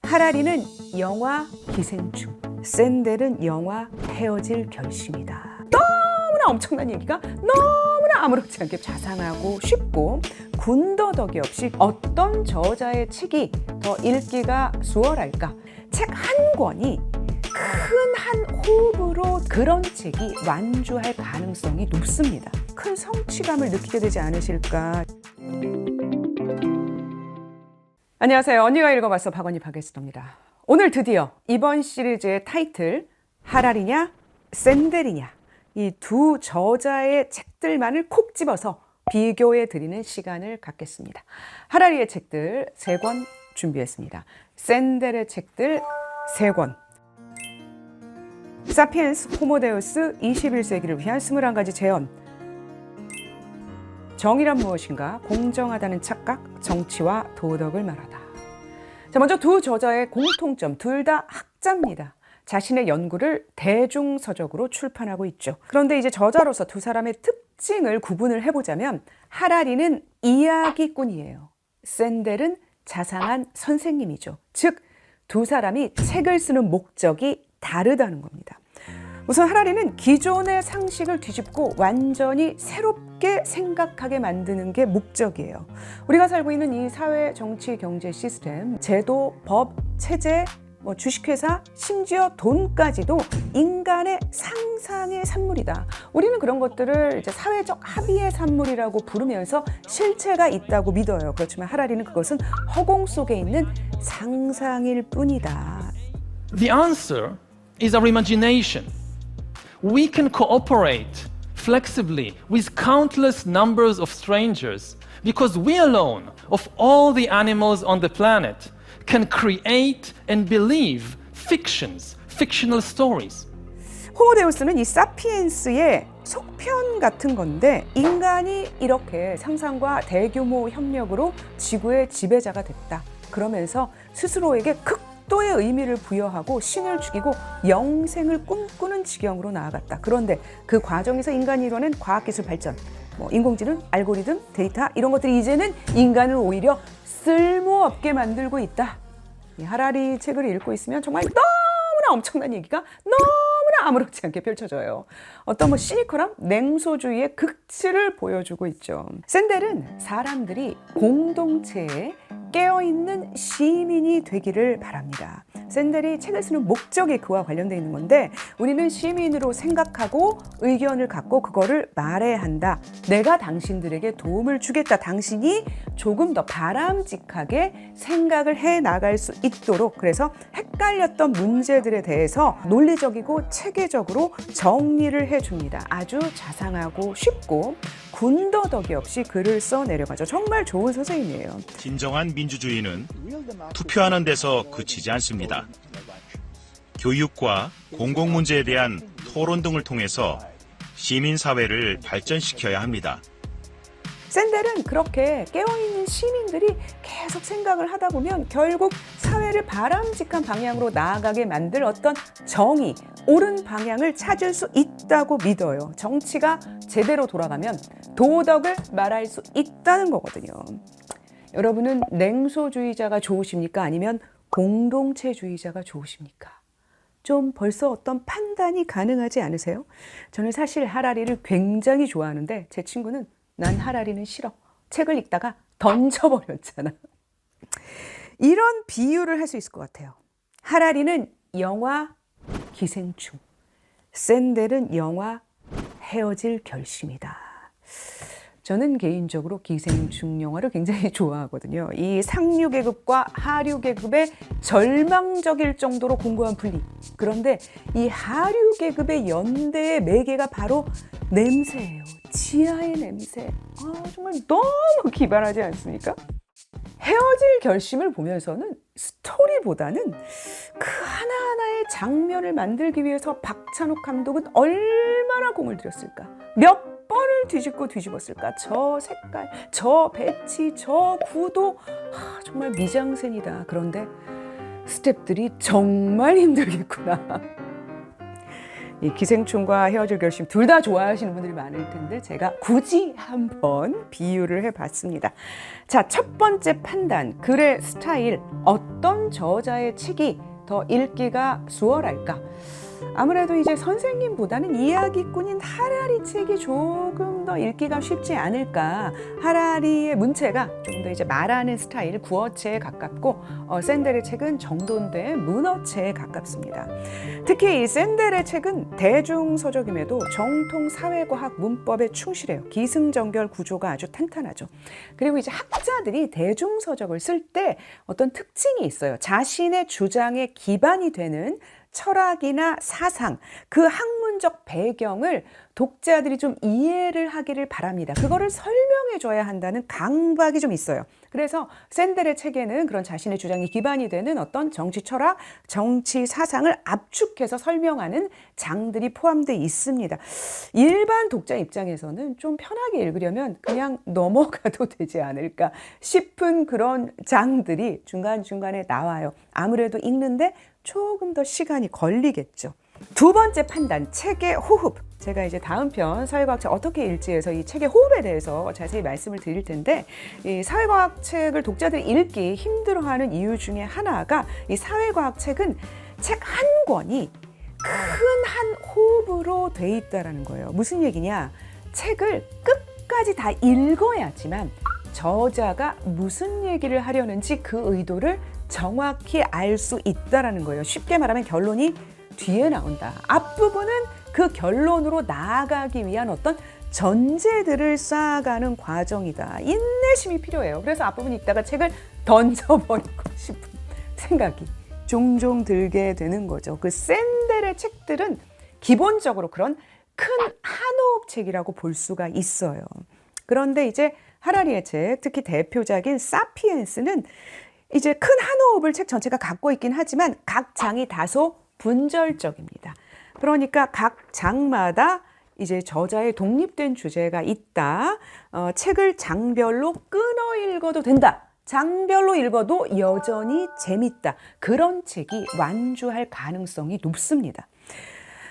하라리는 영화 기생충, 샌델은 영화 헤어질 결심이다. 너무나 엄청난 얘기가 너무나 아무렇지 않게 자상하고 쉽고 군더더기 없이 어떤 저자의 책이 더 읽기가 수월할까? 책 한 권이 큰 한 호흡으로 그런 책이 완주할 가능성이 높습니다. 큰 성취감을 느끼게 되지 않으실까? 안녕하세요. 언니가 읽어봤어 박언니 박예슬입니다. 오늘 드디어 이번 시리즈의 타이틀 하라리냐 샌델이냐 이 두 저자의 책들만을 콕 집어서 비교해 드리는 시간을 갖겠습니다. 하라리의 책들 3권 준비했습니다. 샌델의 책들 3권. 사피엔스 호모데우스 21세기를 위한 21가지 제언. 정의란 무엇인가? 공정하다는 착각, 정치와 도덕을 말하다. 자, 먼저 두 저자의 공통점, 둘 다 학자입니다. 자신의 연구를 대중서적으로 출판하고 있죠. 그런데 이제 저자로서 두 사람의 특징을 구분을 해보자면 하라리는 이야기꾼이에요. 샌델은 자상한 선생님이죠. 즉, 두 사람이 책을 쓰는 목적이 다르다는 겁니다. 우선 하라리는 기존의 상식을 뒤집고 완전히 새롭게 생각하게 만드는 게 목적이에요. 우리가 살고 있는 이 사회, 정치, 경제 시스템, 제도, 법, 체제, 주식회사, 심지어 돈까지도 인간의 상상의 산물이다. 우리는 그런 것들을 이제 사회적 합의의 산물이라고 부르면서 실체가 있다고 믿어요. 그렇지만 하라리는 그것은 허공 속에 있는 상상일 뿐이다. The answer is our imagination. We can cooperate flexibly with countless numbers of strangers because we alone, of all the animals on the planet, can create and believe fictions, fictional stories. 호모데우스는 이 사피엔스의 속편 같은 건데 인간이 이렇게 상상과 대규모 협력으로 지구의 지배자가 됐다. 그러면서 스스로에게 극도의 의미를 부여하고 신을 죽이고 영생을 꿈꾸는 지경으로 나아갔다. 그런데 그 과정에서 인간이 이뤄낸 과학기술 발전, 인공지능, 알고리즘, 데이터 이런 것들이 이제는 인간을 오히려 쓸모없게 만들고 있다. 이 하라리 책을 읽고 있으면 정말 너무나 엄청난 얘기가 너무나 아무렇지 않게 펼쳐져요. 어떤 시니컬함, 냉소주의의 극치를 보여주고 있죠. 샌델은 사람들이 공동체에 깨어있는 시민이 되기를 바랍니다. 샌델이 책을 쓰는 목적이 그와 관련되어 있는 건데 우리는 시민으로 생각하고 의견을 갖고 그거를 말해야 한다. 내가 당신들에게 도움을 주겠다. 당신이 조금 더 바람직하게 생각을 해 나갈 수 있도록 그래서 헷갈렸던 문제들에 대해서 논리적이고 체계적으로 정리를 해줍니다. 아주 자상하고 쉽고 군더더기 없이 글을 써 내려가죠. 정말 좋은 선생님이에요. 진정한 민주주의는 투표하는 데서 그치지 않습니다. 교육과 공공문제에 대한 토론 등을 통해서 시민사회를 발전시켜야 합니다. 샌델은 그렇게 깨어있는 시민들이 계속 생각을 하다 보면 결국 사회를 바람직한 방향으로 나아가게 만들 어떤 정의, 옳은 방향을 찾을 수 있다고 믿어요. 정치가 제대로 돌아가면 도덕을 말할 수 있다는 거거든요. 여러분은 냉소주의자가 좋으십니까? 아니면 공동체주의자가 좋으십니까? 좀 벌써 어떤 판단이 가능하지 않으세요? 저는 사실 하라리를 굉장히 좋아하는데 제 친구는 난 하라리는 싫어. 책을 읽다가 던져버렸잖아. 이런 비유를 할 수 있을 것 같아요. 하라리는 영화 기생충, 샌델은 영화 헤어질 결심이다. 저는 개인적으로 기생충 영화를 굉장히 좋아하거든요. 이 상류계급과 하류계급의 절망적일 정도로 공고한 분리. 그런데 이 하류계급의 연대의 매개가 바로 냄새예요. 지하의 냄새. 정말 너무 기발하지 않습니까? 헤어질 결심을 보면서는 스토리보다는 그 하나하나의 장면을 만들기 위해서 박찬욱 감독은 얼마나 공을 들였을까? 몇 번을 뒤집고 뒤집었을까? 저 색깔, 저 배치, 저 구도 정말 미장센이다. 그런데 스태프들이 정말 힘들겠구나. 이 기생충과 헤어질 결심 둘 다 좋아하시는 분들이 많을 텐데 제가 굳이 한번 비유를 해봤습니다. 자, 첫 번째 판단, 글의 스타일, 어떤 저자의 책이 더 읽기가 수월할까? 아무래도 이제 선생님보다는 이야기꾼인 하라리 책이 조금 더 읽기가 쉽지 않을까. 하라리의 문체가 좀 더 이제 말하는 스타일, 구어체에 가깝고 샌델의 책은 정돈된 문어체에 가깝습니다. 특히 이 샌델의 책은 대중서적임에도 정통 사회과학 문법에 충실해요. 기승전결 구조가 아주 탄탄하죠. 그리고 이제 학자들이 대중서적을 쓸 때 어떤 특징이 있어요. 자신의 주장에 기반이 되는 철학이나 사상, 그 학문적 배경을 독자들이 좀 이해를 하기를 바랍니다. 그거를 설명해 줘야 한다는 강박이 좀 있어요. 그래서 샌델의 책에는 그런 자신의 주장이 기반이 되는 어떤 정치 철학, 정치 사상을 압축해서 설명하는 장들이 포함되어 있습니다. 일반 독자 입장에서는 좀 편하게 읽으려면 그냥 넘어가도 되지 않을까 싶은 그런 장들이 중간중간에 나와요. 아무래도 읽는데 조금 더 시간이 걸리겠죠. 두 번째 판단, 책의 호흡. 제가 이제 다음 편 사회과학책 어떻게 읽지에서 이 책의 호흡에 대해서 자세히 말씀을 드릴 텐데, 이 사회과학 책을 독자들이 읽기 힘들어하는 이유 중에 하나가 이 사회과학 책은 책 한 권이 큰 한 호흡으로 돼 있다라는 거예요. 무슨 얘기냐? 책을 끝까지 다 읽어야지만 저자가 무슨 얘기를 하려는지 그 의도를 정확히 알 수 있다라는 거예요. 쉽게 말하면 결론이 뒤에 나온다. 앞부분은 그 결론으로 나아가기 위한 어떤 전제들을 쌓아가는 과정이다. 인내심이 필요해요. 그래서 앞부분 읽다가 책을 던져버리고 싶은 생각이 종종 들게 되는 거죠. 그 샌델의 책들은 기본적으로 그런 큰 한호흡 책이라고 볼 수가 있어요. 그런데 이제 하라리의 책, 특히 대표작인 사피엔스는 이제 큰 한호흡을 책 전체가 갖고 있긴 하지만 각 장이 다소 분절적입니다. 그러니까 각 장마다 이제 저자의 독립된 주제가 있다. 책을 장별로 끊어 읽어도 된다. 장별로 읽어도 여전히 재밌다. 그런 책이 완주할 가능성이 높습니다.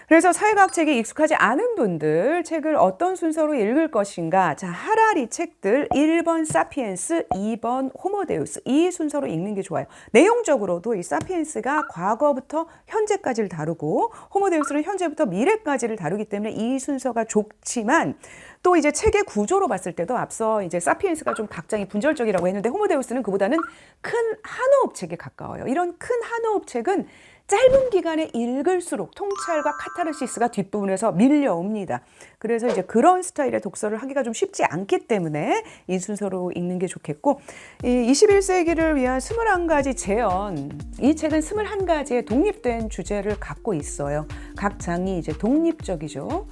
그래서 사회과학 책에 익숙하지 않은 분들, 책을 어떤 순서로 읽을 것인가? 자, 하라리 책들 1번 사피엔스, 2번 호모데우스, 이 순서로 읽는 게 좋아요. 내용적으로도 이 사피엔스가 과거부터 현재까지를 다루고 호모데우스는 현재부터 미래까지를 다루기 때문에 이 순서가 좋지만, 또 이제 책의 구조로 봤을 때도 앞서 이제 사피엔스가 좀 각장이 분절적이라고 했는데 호모데우스는 그보다는 큰 한호흡 책에 가까워요. 이런 큰 한호흡 책은 짧은 기간에 읽을수록 통찰과 카타르시스가 뒷부분에서 밀려옵니다. 그래서 이제 그런 스타일의 독서를 하기가 좀 쉽지 않기 때문에 이 순서로 읽는 게 좋겠고, 이 21세기를 위한 21가지 재현, 이 책은 21가지의 독립된 주제를 갖고 있어요. 각 장이 이제 독립적이죠.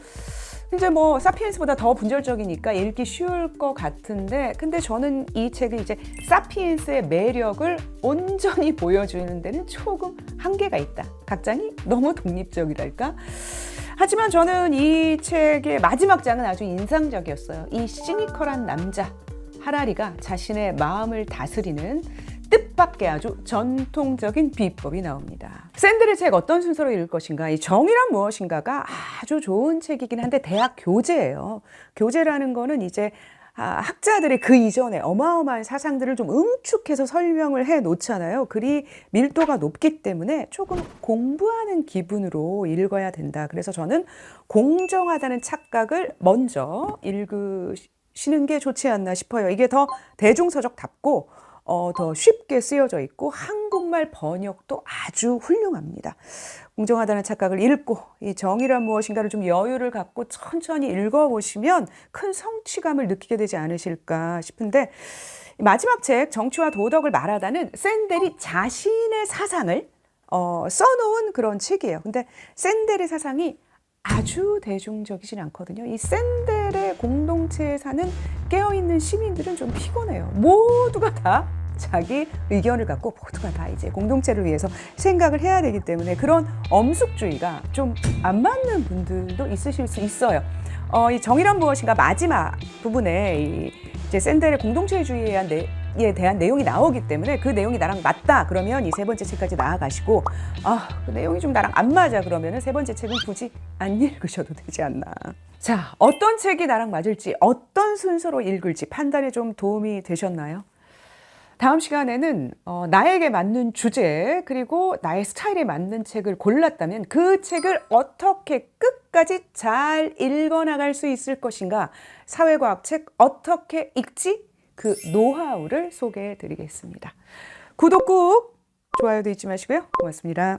이제 뭐 사피엔스보다 더 분절적이니까 읽기 쉬울 것 같은데, 근데 저는 이 책을 이제 사피엔스의 매력을 온전히 보여주는 데는 조금 한계가 있다. 각 장이 너무 독립적이랄까? 하지만 저는 이 책의 마지막 장은 아주 인상적이었어요. 이 시니컬한 남자 하라리가 자신의 마음을 다스리는 뜻밖의 아주 전통적인 비법이 나옵니다. 샌델의 책 어떤 순서로 읽을 것인가? 이 정의란 무엇인가가 아주 좋은 책이긴 한데 대학 교재예요. 교재라는 거는 이제 학자들의 그 이전에 어마어마한 사상들을 좀 응축해서 설명을 해 놓잖아요. 글이 밀도가 높기 때문에 조금 공부하는 기분으로 읽어야 된다. 그래서 저는 공정하다는 착각을 먼저 읽으시는 게 좋지 않나 싶어요. 이게 더 대중서적답고 더 쉽게 쓰여져 있고 한국말 번역도 아주 훌륭합니다. 공정하다는 착각을 읽고 이 정의란 무엇인가를 좀 여유를 갖고 천천히 읽어보시면 큰 성취감을 느끼게 되지 않으실까 싶은데, 마지막 책 정치와 도덕을 말하다는 샌델이 자신의 사상을 써놓은 그런 책이에요. 근데 샌델의 사상이 아주 대중적이진 않거든요. 이 샌델의 공동체에 사는 깨어있는 시민들은 좀 피곤해요. 모두가 다 자기 의견을 갖고 모두가 다 이제 공동체를 위해서 생각을 해야 되기 때문에 그런 엄숙주의가 좀 안 맞는 분들도 있으실 수 있어요. 이 정의란 무엇인가 마지막 부분에 이제 샌델의 공동체주의에 대한 책에 대한 내용이 나오기 때문에 그 내용이 나랑 맞다 그러면 이 세 번째 책까지 나아가시고 그 내용이 좀 나랑 안 맞아 그러면 세 번째 책은 굳이 안 읽으셔도 되지 않나. 자, 어떤 책이 나랑 맞을지 어떤 순서로 읽을지 판단에 좀 도움이 되셨나요? 다음 시간에는 나에게 맞는 주제 그리고 나의 스타일에 맞는 책을 골랐다면 그 책을 어떻게 끝까지 잘 읽어나갈 수 있을 것인가, 사회과학 책 어떻게 읽지? 그 노하우를 소개해 드리겠습니다. 구독 꾹, 좋아요도 잊지 마시고요. 고맙습니다.